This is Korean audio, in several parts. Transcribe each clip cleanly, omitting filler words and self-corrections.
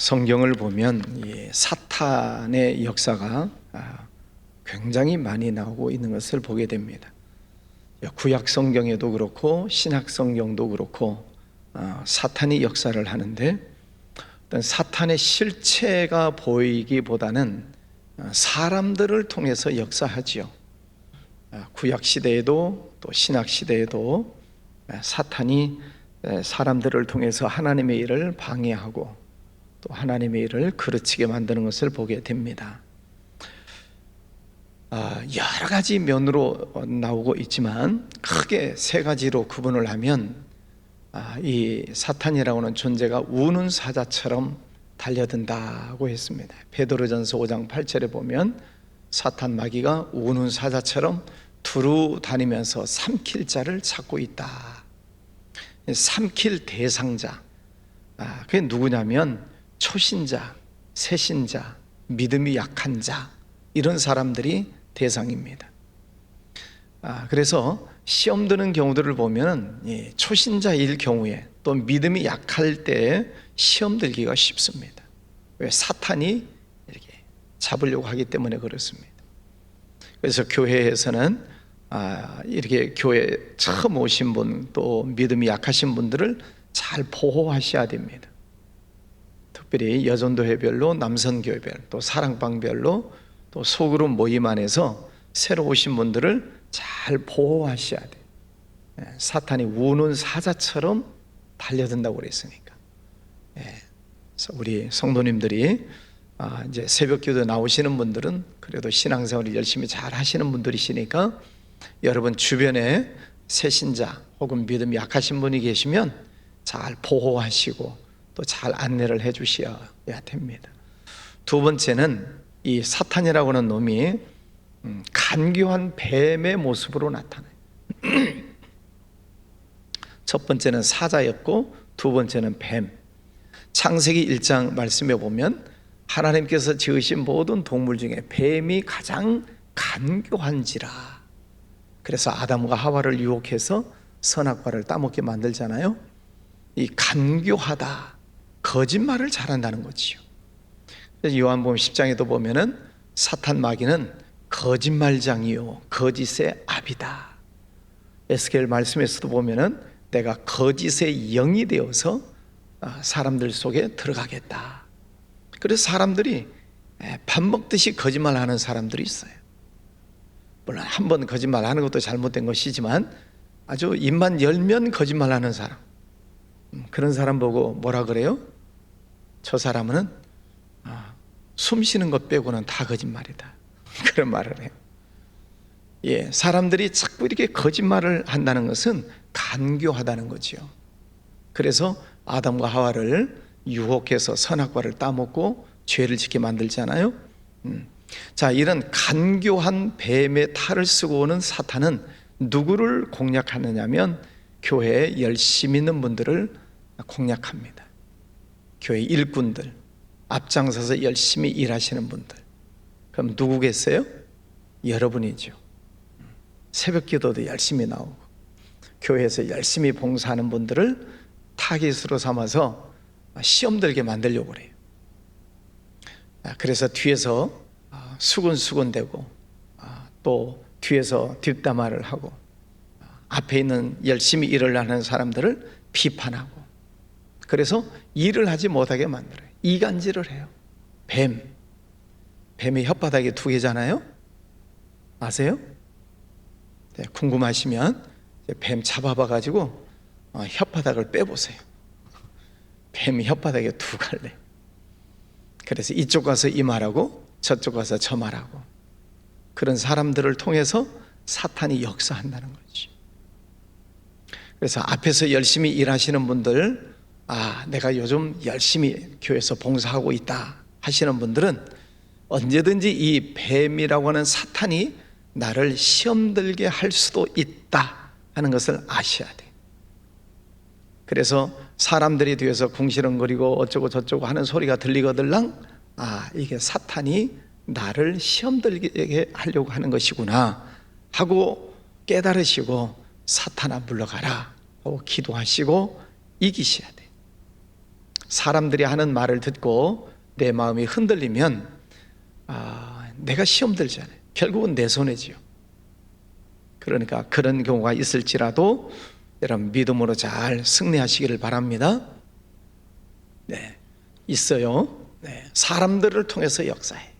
성경을 보면 이 사탄의 역사가 굉장히 많이 나오고 있는 것을 보게 됩니다. 구약 성경에도 그렇고 신약 성경도 그렇고 사탄이 역사를 하는데, 어떤 사탄의 실체가 보이기보다는 사람들을 통해서 역사하지요. 구약 시대에도 또 신약 시대에도 사탄이 사람들을 통해서 하나님의 일을 방해하고 또 하나님의 일을 그르치게 만드는 것을 보게 됩니다. 여러 가지 면으로 나오고 있지만 크게 세 가지로 구분을 하면 이 사탄이라고 하는 존재가 우는 사자처럼 달려든다고 했습니다. 베드로전서 5장 8절에 보면 사탄 마귀가 우는 사자처럼 두루 다니면서 삼킬 자를 찾고 있다. 삼킬 대상자, 그게 누구냐면 초신자, 새신자, 믿음이 약한 자, 이런 사람들이 대상입니다. 그래서 시험 드는 경우들을 보면 초신자일 경우에 또 믿음이 약할 때 시험 들기가 쉽습니다. 왜? 사탄이 이렇게 잡으려고 하기 때문에 그렇습니다. 그래서 교회에서는 이렇게 교회 처음 오신 분, 또 믿음이 약하신 분들을 잘 보호하셔야 됩니다. 특별히 여전도회별로, 남선교회별, 또 사랑방별로, 또 소그룹 모임 안에서 새로 오신 분들을 잘 보호하셔야 돼요. 사탄이 우는 사자처럼 달려든다고 그랬으니까. 그래서 우리 성도님들이 이제 새벽기도 나오시는 분들은 그래도 신앙생활을 열심히 잘 하시는 분들이시니까 여러분 주변에 새신자 혹은 믿음이 약하신 분이 계시면 잘 보호하시고 또 잘 안내를 해 주셔야 됩니다. 두 번째는 이 사탄이라고 하는 놈이 간교한 뱀의 모습으로 나타나요. 첫 번째는 사자였고 두 번째는 뱀. 창세기 1장 말씀에 보면 하나님께서 지으신 모든 동물 중에 뱀이 가장 간교한지라. 그래서 아담과 하와를 유혹해서 선악과를 따먹게 만들잖아요. 이 간교하다, 거짓말을 잘한다는 거지요. 요한복음 10장에도 보면은 사탄 마귀는 거짓말장이요 거짓의 아비다. 에스겔 말씀에서도 보면은 내가 거짓의 영이 되어서 사람들 속에 들어가겠다. 그래서 사람들이 밥 먹듯이 거짓말하는 사람들이 있어요. 물론 한 번 거짓말하는 것도 잘못된 것이지만 아주 입만 열면 거짓말하는 사람, 그런 사람 보고 뭐라 그래요? 저 사람은 숨 쉬는 것 빼고는 다 거짓말이다. 그런 말을 해요. 사람들이 자꾸 이렇게 거짓말을 한다는 것은 간교하다는 거지요. 그래서 아담과 하와를 유혹해서 선악과를 따먹고 죄를 짓게 만들잖아요. 자, 이런 간교한 뱀의 탈을 쓰고 오는 사탄은 누구를 공략하느냐면 교회에 열심히 있는 분들을 공략합니다. 교회 일꾼들, 앞장서서 열심히 일하시는 분들. 그럼 누구겠어요? 여러분이죠. 새벽 기도도 열심히 나오고 교회에서 열심히 봉사하는 분들을 타깃으로 삼아서 시험 들게 만들려고 그래요. 그래서 뒤에서 수근수근대고 또 뒤에서 뒷담화를 하고 앞에 있는 열심히 일을 하는 사람들을 비판하고, 그래서 일을 하지 못하게 만들어요. 이간질을 해요. 뱀이 혓바닥에 두 개잖아요. 아세요? 네, 궁금하시면 뱀 잡아봐가지고 혓바닥을 빼보세요. 뱀이 혓바닥에 두 갈래. 그래서 이쪽 가서 이 말하고 저쪽 가서 저 말하고, 그런 사람들을 통해서 사탄이 역사한다는 거지. 그래서 앞에서 열심히 일하시는 분들, 내가 요즘 열심히 교회에서 봉사하고 있다 하시는 분들은 언제든지 이 뱀이라고 하는 사탄이 나를 시험 들게 할 수도 있다 하는 것을 아셔야 돼. 그래서 사람들이 뒤에서 궁시렁거리고 어쩌고 저쩌고 하는 소리가 들리거들랑 이게 사탄이 나를 시험 들게 하려고 하는 것이구나 하고 깨달으시고 사탄아 물러가라 하고 기도하시고 이기셔야 돼. 사람들이 하는 말을 듣고 내 마음이 흔들리면 내가 시험 들잖아요. 결국은 내 손해지요. 그러니까 그런 경우가 있을지라도 여러분 믿음으로 잘 승리하시기를 바랍니다. 네, 있어요. 네, 사람들을 통해서 역사해.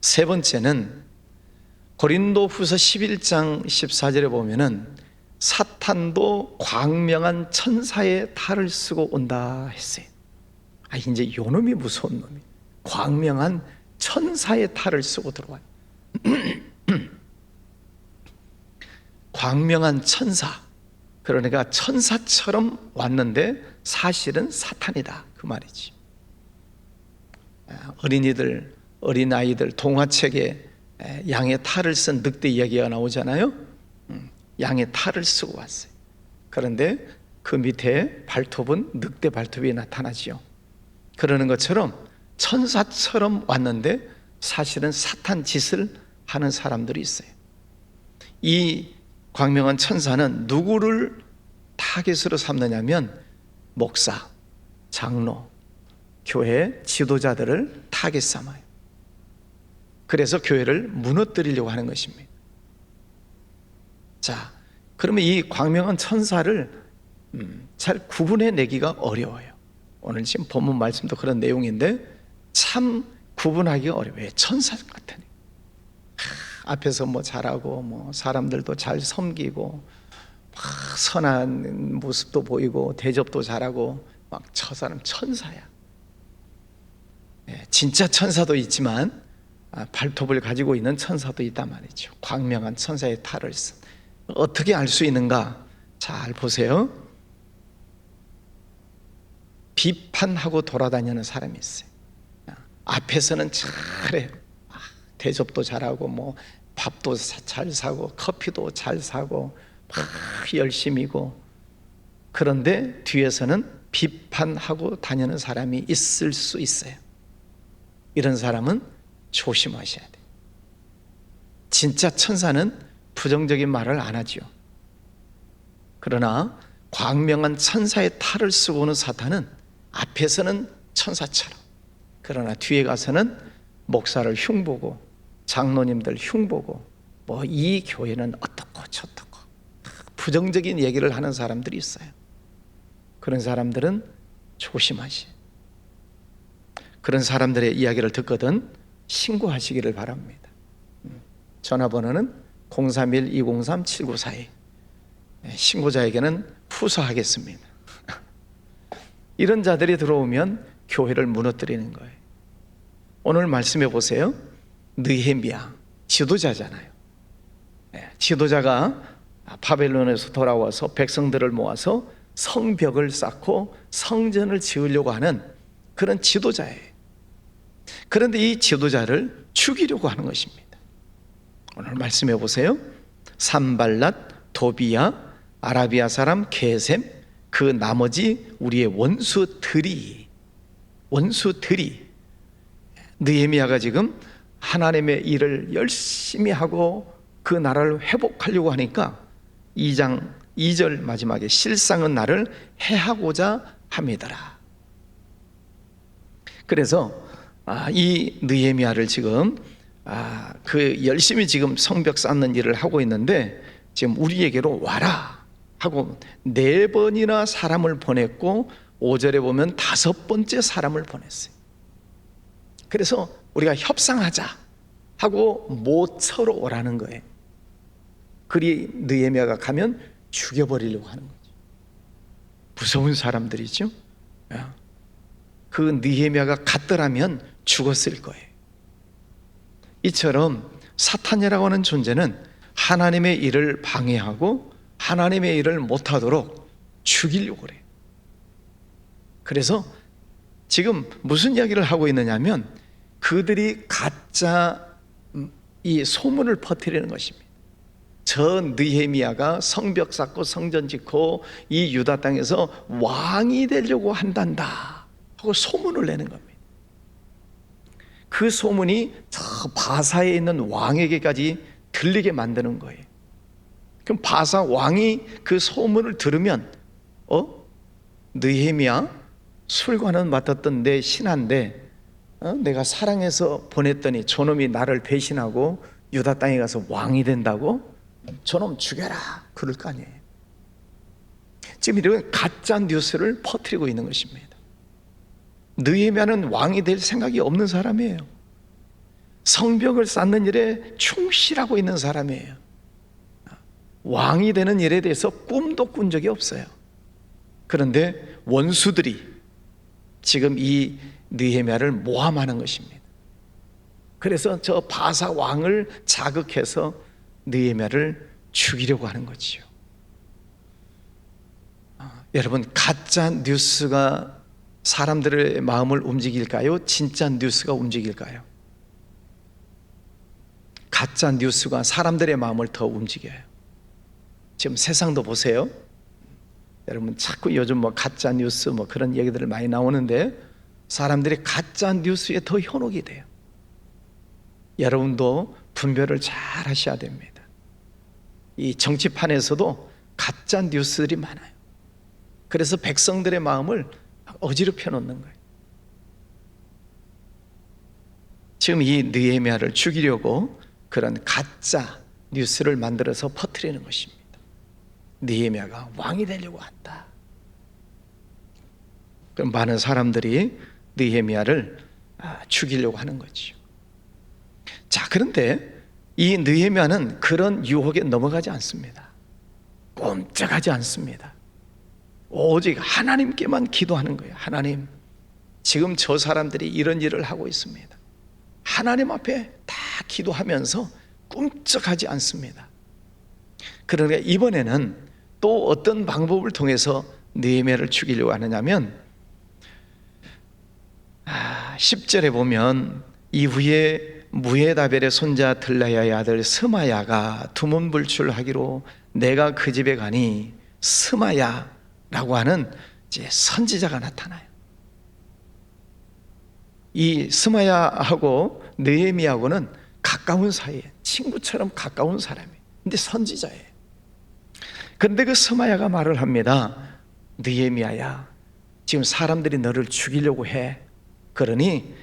세 번째는 고린도후서 11장 14절에 보면은 사탄도 광명한 천사의 탈을 쓰고 온다 했어요. 이제 요 놈이 무서운 놈이 광명한 천사의 탈을 쓰고 들어와요. 광명한 천사, 그러니까 천사처럼 왔는데 사실은 사탄이다 그 말이지. 어린아이들 동화책에 양의 탈을 쓴 늑대 이야기가 나오잖아요. 양의 탈을 쓰고 왔어요. 그런데 그 밑에 발톱은 늑대 발톱이 나타나지요. 그러는 것처럼 천사처럼 왔는데 사실은 사탄 짓을 하는 사람들이 있어요. 이 광명한 천사는 누구를 타겟으로 삼느냐면 목사, 장로, 교회 지도자들을 타겟 삼아요. 그래서 교회를 무너뜨리려고 하는 것입니다. 자, 그러면 이 광명한 천사를 잘 구분해내기가 어려워요. 오늘 지금 본문 말씀도 그런 내용인데 참 구분하기가 어려워요. 천사 같으니 앞에서 뭐 잘하고 뭐 사람들도 잘 섬기고 막 선한 모습도 보이고 대접도 잘하고 막 저 사람 천사야. 진짜 천사도 있지만 발톱을 가지고 있는 천사도 있단 말이죠. 광명한 천사의 탈을 쓴. 어떻게 알 수 있는가? 잘 보세요. 비판하고 돌아다니는 사람이 있어요. 앞에서는 잘해. 대접도 잘하고 뭐 밥도 잘 사고 커피도 잘 사고 막 열심히고, 그런데 뒤에서는 비판하고 다니는 사람이 있을 수 있어요. 이런 사람은 조심하셔야 돼요. 진짜 천사는 부정적인 말을 안 하지요. 그러나 광명한 천사의 탈을 쓰고 오는 사탄은 앞에서는 천사처럼, 그러나 뒤에 가서는 목사를 흉보고 장로님들 흉보고 뭐 이 교회는 어떻고 저떻고 부정적인 얘기를 하는 사람들이 있어요. 그런 사람들은 조심하시. 그런 사람들의 이야기를 듣거든 신고하시기를 바랍니다. 전화번호는 031-203-7942. 신고자에게는 후서하겠습니다. 이런 자들이 들어오면 교회를 무너뜨리는 거예요. 오늘 말씀해 보세요. 느헤미야 지도자잖아요. 지도자가 바벨론에서 돌아와서 백성들을 모아서 성벽을 쌓고 성전을 지으려고 하는 그런 지도자예요. 그런데 이 지도자를 죽이려고 하는 것입니다. 오늘 말씀해 보세요. 산발랏, 도비야, 아라비아 사람 게셈, 그 나머지 우리의 원수들이 느헤미야가 지금 하나님의 일을 열심히 하고 그 나라를 회복하려고 하니까 2장 2절 마지막에 실상은 나를 해하고자 함이더라. 그래서 이 느헤미야를 지금 그 열심히 지금 성벽 쌓는 일을 하고 있는데 지금 우리에게로 와라 하고 4번이나 사람을 보냈고 5절에 보면 5번째 사람을 보냈어요. 그래서 우리가 협상하자 하고 모처로 오라는 거예요. 그리 느헤미야가 가면 죽여버리려고 하는 거죠. 무서운 사람들이죠. 그 느헤미야가 갔더라면 죽었을 거예요. 이처럼 사탄이라고 하는 존재는 하나님의 일을 방해하고 하나님의 일을 못하도록 죽이려고 그래요. 그래서 지금 무슨 이야기를 하고 있느냐면 그들이 가짜 이 소문을 퍼뜨리는 것입니다. 저 느헤미야가 성벽 쌓고 성전 짓고 이 유다 땅에서 왕이 되려고 한단다 하고 소문을 내는 겁니다. 그 소문이 저 바사에 있는 왕에게까지 들리게 만드는 거예요. 그럼 바사 왕이 그 소문을 들으면 느헤미야 술관은 맡았던 내 신하인데 내가 사랑해서 보냈더니 저놈이 나를 배신하고 유다 땅에 가서 왕이 된다고? 저놈 죽여라 그럴 거 아니에요. 지금 이런 가짜 뉴스를 퍼뜨리고 있는 것입니다. 느헤미야는 왕이 될 생각이 없는 사람이에요. 성벽을 쌓는 일에 충실하고 있는 사람이에요. 왕이 되는 일에 대해서 꿈도 꾼 적이 없어요. 그런데 원수들이 지금 이 느헤미야를 모함하는 것입니다. 그래서 저 바사 왕을 자극해서 느헤미야를 죽이려고 하는 거지요. 여러분, 가짜 뉴스가 사람들의 마음을 움직일까요? 진짜 뉴스가 움직일까요? 가짜 뉴스가 사람들의 마음을 더 움직여요. 지금 세상도 보세요. 여러분, 자꾸 요즘 가짜 뉴스 그런 얘기들을 많이 나오는데 사람들이 가짜 뉴스에 더 현혹이 돼요. 여러분도 분별을 잘 하셔야 됩니다. 이 정치판에서도 가짜 뉴스들이 많아요. 그래서 백성들의 마음을 어지럽혀 놓는 거예요. 지금 이 느헤미야를 죽이려고 그런 가짜 뉴스를 만들어서 퍼뜨리는 것입니다. 느헤미야가 왕이 되려고 한다. 그럼 많은 사람들이 느헤미야를 죽이려고 하는 거죠. 자, 그런데 이 느헤미야는 그런 유혹에 넘어가지 않습니다. 꼼짝하지 않습니다. 오직 하나님께만 기도하는 거예요. 하나님, 지금 저 사람들이 이런 일을 하고 있습니다. 하나님 앞에 다 기도하면서 꼼짝하지 않습니다. 그러니까 이번에는 또 어떤 방법을 통해서 느헤미야를 죽이려고 하느냐면 10절에 보면 이후에 무헤다벨의 손자 들라야의 아들 스마야가 두문불출하기로 내가 그 집에 가니 스마야라고 하는 이제 선지자가 나타나요. 이 스마야하고 느헤미야하고는 가까운 사이에 친구처럼 가까운 사람이에요. 근데 선지자예요. 그런데 그 스마야가 말을 합니다. 느헤미야야, 지금 사람들이 너를 죽이려고 해. 그러니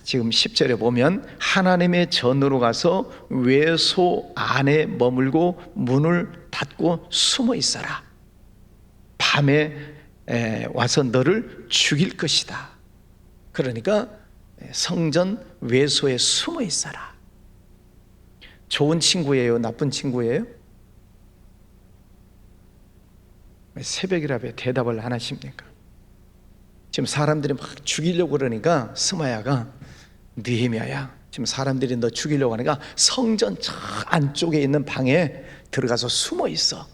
지금 10절에 보면 하나님의 전으로 가서 외소 안에 머물고 문을 닫고 숨어 있어라. 밤에 와서 너를 죽일 것이다. 그러니까 성전 외소에 숨어 있어라. 좋은 친구예요? 나쁜 친구예요? 새벽이라 왜 대답을 안 하십니까? 지금 사람들이 막 죽이려고 그러니까 스마야가 느헤미야야, 지금 사람들이 너 죽이려고 하니까 성전 저 안쪽에 있는 방에 들어가서 숨어 있어.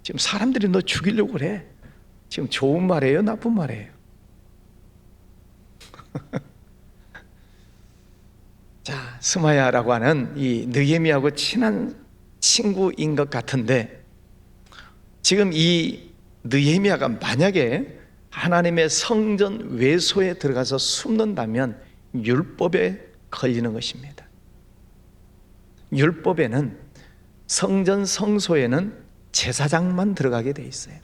지금 사람들이 너 죽이려고 그래. 지금 좋은 말이에요? 나쁜 말이에요? 자, 스마야라고 하는 이 느헤미야하고 친한 친구인 것 같은데 지금 이 느헤미야가 만약에 하나님의 성전 외소에 들어가서 숨는다면 율법에 걸리는 것입니다. 율법에는 성전 성소에는 제사장만 들어가게 돼 있어요.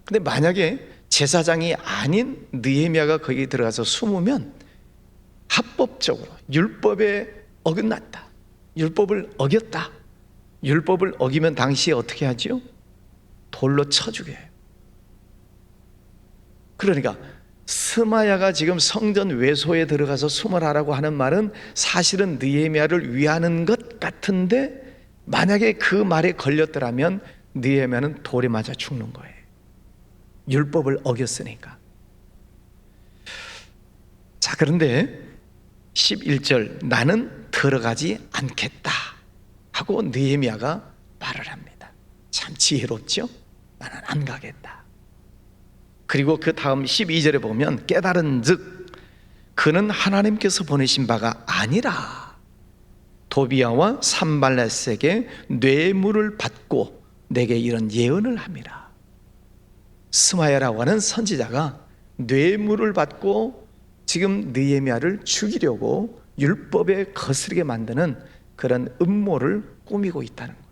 근데 만약에 제사장이 아닌 느헤미야가 거기 들어가서 숨으면 합법적으로 율법에 어긋났다, 율법을 어겼다. 율법을 어기면 당시에 어떻게 하지요? 돌로 쳐 죽여요. 그러니까 스마야가 지금 성전 외소에 들어가서 숨어라라고 하는 말은 사실은 느헤미야를 위하는 것 같은데 만약에 그 말에 걸렸더라면 느헤미야는 돌에 맞아 죽는 거예요. 율법을 어겼으니까. 자, 그런데 11절 나는 들어가지 않겠다 하고 느헤미야가 말을 합니다. 참 지혜롭죠? 나는 안 가겠다. 그리고 그 다음 12절에 보면 깨달은 즉 그는 하나님께서 보내신 바가 아니라 도비야와 산발렛에게 뇌물을 받고 내게 이런 예언을 함이라. 스마야라고 하는 선지자가 뇌물을 받고 지금 느헤미야를 죽이려고 율법에 거스르게 만드는 그런 음모를 꾸미고 있다는 거예요.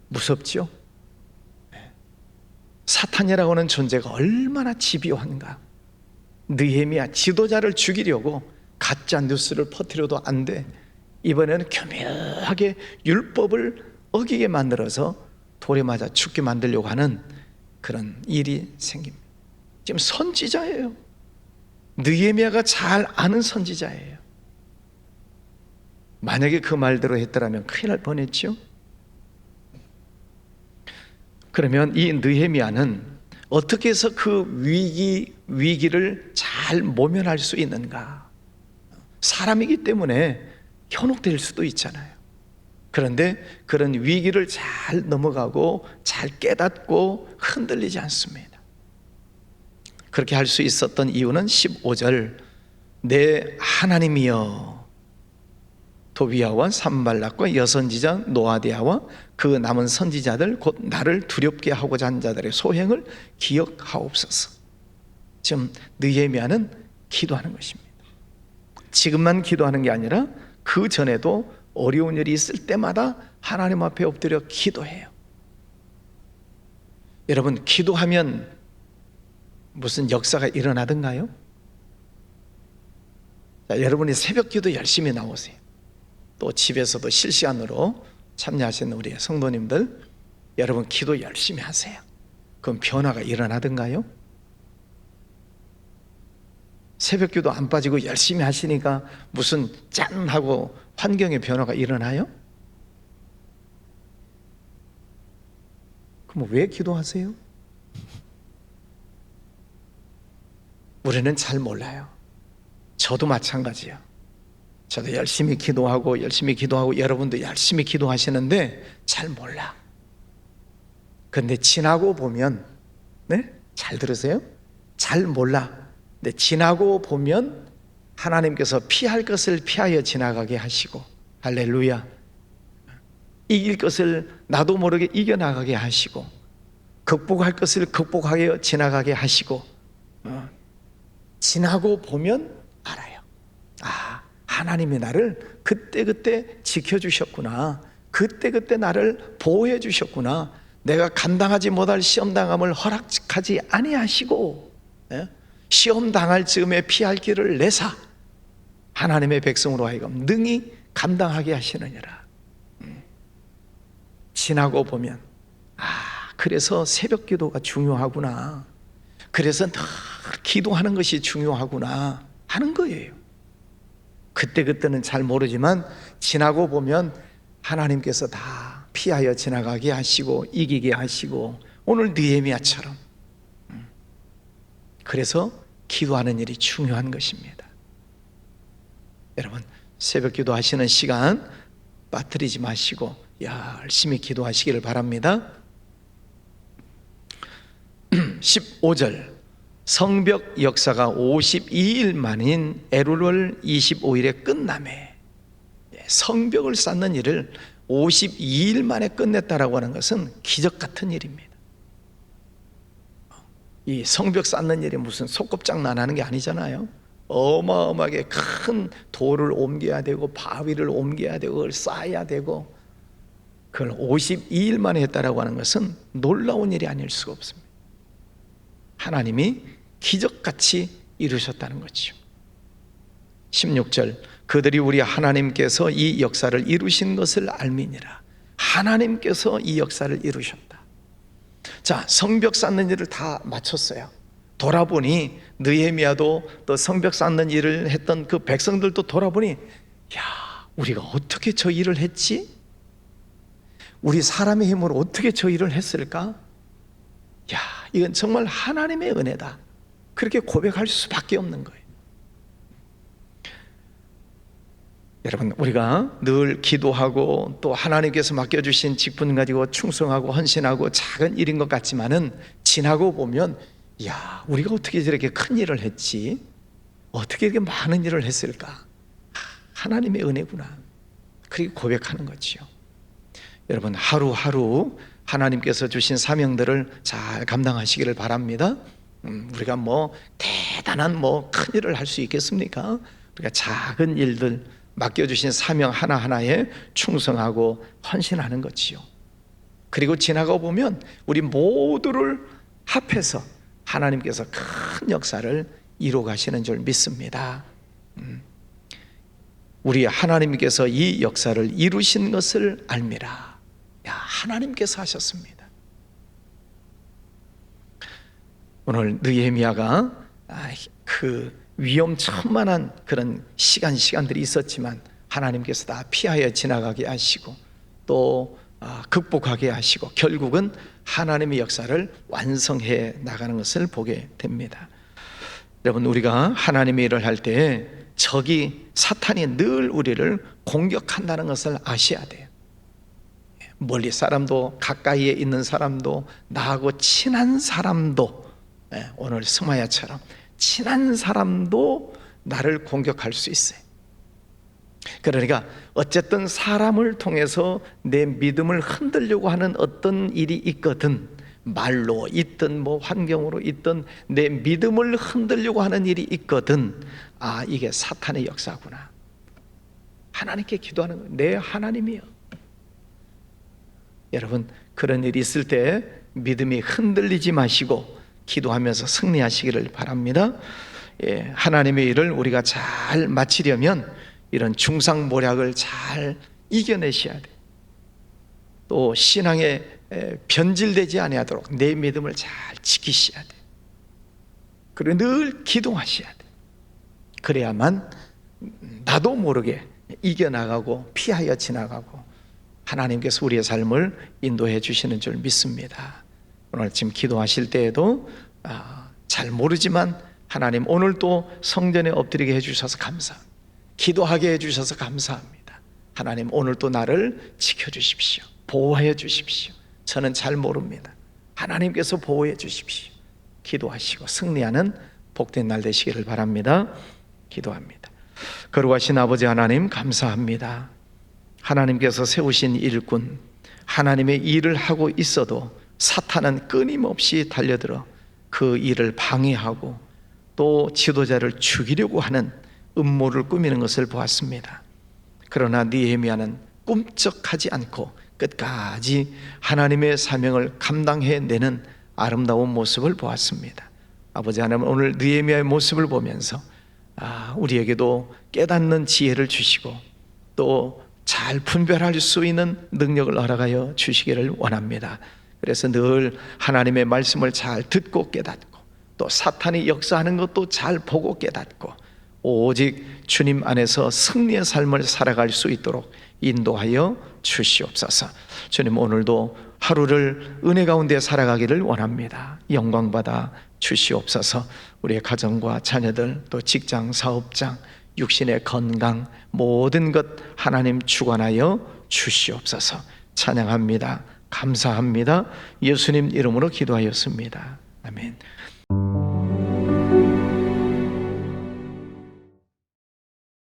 무섭죠? 사탄이라고 하는 존재가 얼마나 집요한가. 느헤미야 지도자를 죽이려고 가짜 뉴스를 퍼뜨려도 안 돼. 이번에는 교묘하게 율법을 어기게 만들어서 돌에 맞아 죽게 만들려고 하는 그런 일이 생깁니다. 지금 선지자예요. 느헤미야가 잘 아는 선지자예요. 만약에 그 말대로 했더라면 큰일 날 뻔했죠. 그러면 이 느헤미야는 어떻게 해서 그 위기를 잘 모면할 수 있는가? 사람이기 때문에 현혹될 수도 있잖아요. 그런데 그런 위기를 잘 넘어가고 잘 깨닫고 흔들리지 않습니다. 그렇게 할 수 있었던 이유는 15절, 내 하나님이여 도비야와 산발락과 여선지자 노아디아와 그 남은 선지자들 곧 나를 두렵게 하고자 한 자들의 소행을 기억하옵소서. 지금 느헤미야는 기도하는 것입니다. 지금만 기도하는 게 아니라 그 전에도 어려운 일이 있을 때마다 하나님 앞에 엎드려 기도해요. 여러분, 기도하면 무슨 역사가 일어나던가요? 자, 여러분이 새벽 기도 열심히 나오세요. 또 집에서도 실시간으로 참여하시는 우리 성도님들, 여러분 기도 열심히 하세요. 그럼 변화가 일어나던가요? 새벽 기도 안 빠지고 열심히 하시니까 무슨 짠 하고 환경의 변화가 일어나요? 그럼 왜 기도하세요? 우리는 잘 몰라요. 저도 마찬가지예요. 저도 열심히 기도하고 여러분도 열심히 기도하시는데 잘 몰라. 근데 지나고 보면, 네? 잘 들으세요? 잘 몰라. 근데 지나고 보면 하나님께서 피할 것을 피하여 지나가게 하시고, 할렐루야. 이길 것을 나도 모르게 이겨나가게 하시고, 극복할 것을 극복하여 지나가게 하시고, 지나고 보면 알아요. 아, 하나님이 나를 그때그때 지켜주셨구나. 그때그때 나를 보호해 주셨구나. 내가 감당하지 못할 시험당함을 허락하지 아니하시고, 시험당할 즈음에 피할 길을 내사 하나님의 백성으로 하여금 능히 감당하게 하시느니라. 지나고 보면, 아, 그래서 새벽 기도가 중요하구나. 그래서 늘 기도하는 것이 중요하구나 하는 거예요. 그때는 잘 모르지만 지나고 보면 하나님께서 다 피하여 지나가게 하시고 이기게 하시고, 오늘 느헤미야처럼. 그래서 기도하는 일이 중요한 것입니다. 여러분, 새벽 기도하시는 시간 빠뜨리지 마시고 열심히 기도하시기를 바랍니다. 15절, 성벽 역사가 52일 만인 엘룰월 25일에 끝나매. 성벽을 쌓는 일을 52일 만에 끝냈다라고 하는 것은 기적 같은 일입니다. 이 성벽 쌓는 일이 무슨 소꿉장난 하는 게 아니잖아요. 어마어마하게 큰 돌을 옮겨야 되고 바위를 옮겨야 되고 그걸 쌓아야 되고, 그걸 52일 만에 했다라고 하는 것은 놀라운 일이 아닐 수가 없습니다. 하나님이 기적같이 이루셨다는 거죠. 16절, 그들이 우리 하나님께서 이 역사를 이루신 것을 알미니라. 하나님께서 이 역사를 이루셨다. 자, 성벽 쌓는 일을 다 마쳤어요. 돌아보니 느헤미야도 또 성벽 쌓는 일을 했던 그 백성들도 돌아보니, 야, 우리가 어떻게 저 일을 했지? 우리 사람의 힘으로 어떻게 저 일을 했을까? 야, 이건 정말 하나님의 은혜다. 그렇게 고백할 수밖에 없는 거예요. 여러분, 우리가 늘 기도하고 또 하나님께서 맡겨주신 직분 가지고 충성하고 헌신하고 작은 일인 것 같지만은 지나고 보면, 야, 우리가 어떻게 저렇게 큰 일을 했지? 어떻게 이렇게 많은 일을 했을까? 하나님의 은혜구나. 그렇게 고백하는 거지요. 여러분, 하루하루 하나님께서 주신 사명들을 잘 감당하시기를 바랍니다. 우리가 뭐 대단한 큰 일을 할 수 있겠습니까? 우리가 작은 일들, 맡겨주신 사명 하나하나에 충성하고 헌신하는 거지요. 그리고 지나가 보면 우리 모두를 합해서 하나님께서 큰 역사를 이루어 가시는 줄 믿습니다. 우리 하나님께서 이 역사를 이루신 것을 알미라. 하나님께서 하셨습니다. 오늘 느헤미야가 그 위험천만한 그런 시간들이 있었지만 하나님께서 다 피하여 지나가게 하시고 또 극복하게 하시고 결국은 하나님의 역사를 완성해 나가는 것을 보게 됩니다. 여러분, 우리가 하나님의 일을 할 때 적이 사탄이 늘 우리를 공격한다는 것을 아셔야 돼요. 멀리 사람도 가까이에 있는 사람도 나하고 친한 사람도 오늘 스마야처럼 친한 사람도 나를 공격할 수 있어요. 그러니까 어쨌든 사람을 통해서 내 믿음을 흔들려고 하는 어떤 일이 있거든, 말로 있든 뭐 환경으로 있든 내 믿음을 흔들려고 하는 일이 있거든, 이게 사탄의 역사구나. 하나님께 기도하는 거예요. 내 하나님이요. 여러분, 그런 일이 있을 때 믿음이 흔들리지 마시고 기도하면서 승리하시기를 바랍니다. 하나님의 일을 우리가 잘 마치려면 이런 중상모략을 잘 이겨내셔야 돼요. 또 신앙에 변질되지 아니하도록 내 믿음을 잘 지키셔야 돼요. 그리고 늘 기도하셔야 돼요. 그래야만 나도 모르게 이겨나가고 피하여 지나가고 하나님께서 우리의 삶을 인도해 주시는 줄 믿습니다. 오늘 지금 기도하실 때에도 잘 모르지만 하나님, 오늘 또 성전에 엎드리게 해주셔서 감사합니다. 기도하게 해주셔서 감사합니다. 하나님, 오늘 또 나를 지켜주십시오. 보호해 주십시오. 저는 잘 모릅니다. 하나님께서 보호해 주십시오. 기도하시고 승리하는 복된 날 되시기를 바랍니다. 기도합니다. 거룩하신 아버지 하나님, 감사합니다. 하나님께서 세우신 일꾼, 하나님의 일을 하고 있어도 사탄은 끊임없이 달려들어 그 일을 방해하고 또 지도자를 죽이려고 하는 음모를 꾸미는 것을 보았습니다. 그러나 느헤미야는 꿈쩍하지 않고 끝까지 하나님의 사명을 감당해내는 아름다운 모습을 보았습니다. 아버지 하나님, 오늘 느헤미야의 모습을 보면서 우리에게도 깨닫는 지혜를 주시고 또 잘 분별할 수 있는 능력을 허락하여 주시기를 원합니다. 그래서 늘 하나님의 말씀을 잘 듣고 깨닫고 또 사탄이 역사하는 것도 잘 보고 깨닫고 오직 주님 안에서 승리의 삶을 살아갈 수 있도록 인도하여 주시옵소서. 주님, 오늘도 하루를 은혜 가운데 살아가기를 원합니다. 영광받아 주시옵소서. 우리의 가정과 자녀들, 또 직장, 사업장, 육신의 건강, 모든 것 하나님 주관하여 주시옵소서. 찬양합니다. 감사합니다. 예수님 이름으로 기도하였습니다. 아멘.